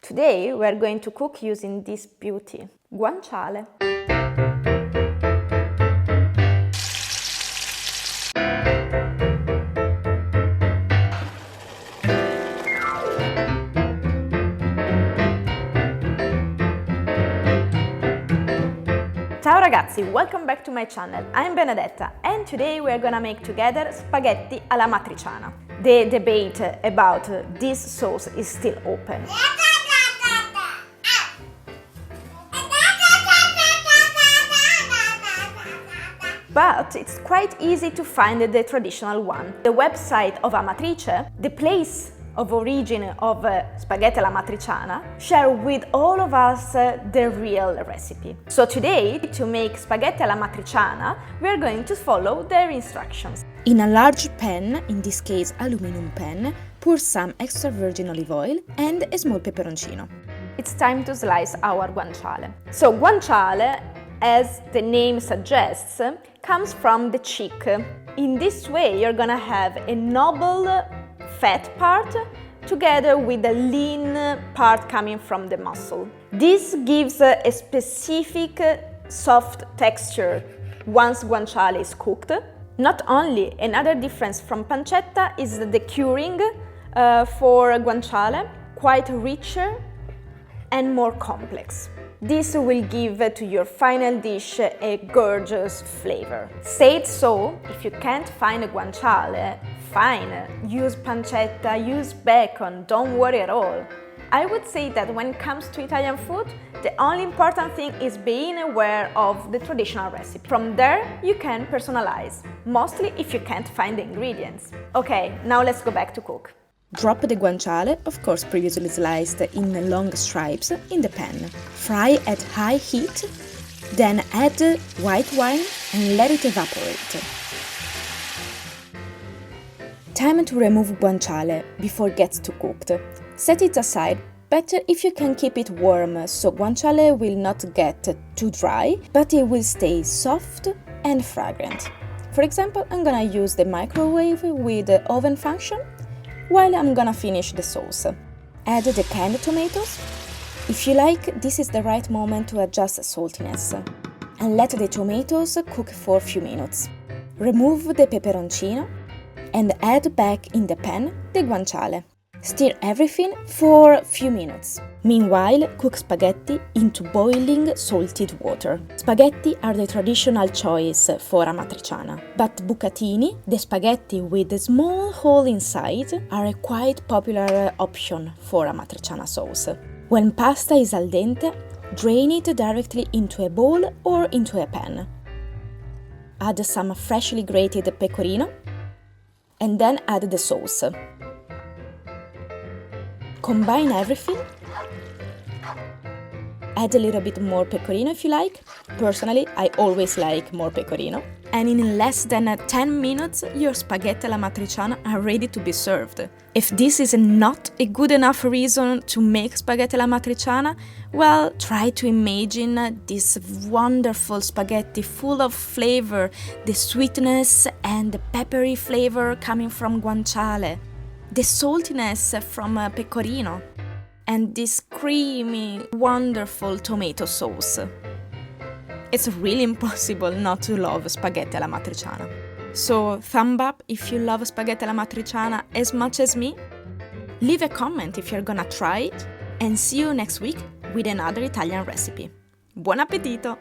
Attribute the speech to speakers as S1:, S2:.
S1: Today we are going to cook using this beauty, guanciale. Ciao ragazzi, welcome back to my channel. I'm Benedetta and today we are gonna make together spaghetti alla matriciana. The debate about this sauce is still open. But it's quite easy to find the traditional one. The website of Amatrice, the place of origin of spaghetti alla matriciana, share with all of us the real recipe. So today, to make spaghetti alla matriciana, we are going to follow their instructions.
S2: In a large pan, in this case aluminum pan, pour some extra virgin olive oil and a small peperoncino.
S1: It's time to slice our guanciale. So guanciale, as the name suggests, comes from the cheek. In this way, you're gonna have a noble fat part together with the lean part coming from the muscle. This gives a specific soft texture once guanciale is cooked. Not only, another difference from pancetta is the curing for guanciale, quite richer and more complex. This will give to your final dish a gorgeous flavor. Say it so, if you can't find a guanciale, fine, use pancetta, use bacon, don't worry at all. I would say that when it comes to Italian food, the only important thing is being aware of the traditional recipe. From there, you can personalize, mostly if you can't find the ingredients. Okay, now let's go back to cook.
S2: Drop the guanciale, of course previously sliced in long stripes, in the pan. Fry at high heat, then add white wine and let it evaporate. Time to remove guanciale before it gets too cooked. Set it aside, better if you can keep it warm, so guanciale will not get too dry, but it will stay soft and fragrant. For example, I'm gonna use the microwave with the oven function while I'm gonna finish the sauce. Add the canned tomatoes. If you like, this is the right moment to adjust saltiness. And let the tomatoes cook for a few minutes. Remove the peperoncino and add back in the pan the guanciale. Stir everything for a few minutes. Meanwhile, cook spaghetti into boiling salted water. Spaghetti are the traditional choice for amatriciana, but bucatini, the spaghetti with a small hole inside, are a quite popular option for amatriciana sauce. When pasta is al dente, drain it directly into a bowl or into a pan. Add some freshly grated pecorino and then add the sauce. Combine everything. Add a little bit more pecorino if you like. Personally, I always like more pecorino. And in less than 10 minutes, your spaghetti alla matriciana are ready to be served. If this is not a good enough reason to make spaghetti alla matriciana, well, try to imagine this wonderful spaghetti full of flavor, the sweetness and the peppery flavor coming from guanciale, the saltiness from pecorino, and this creamy, wonderful tomato sauce. It's really impossible not to love spaghetti alla matriciana. So, thumb up if you love spaghetti alla matriciana as much as me. Leave a comment if you're gonna try it, and see you next week with another Italian recipe. Buon appetito!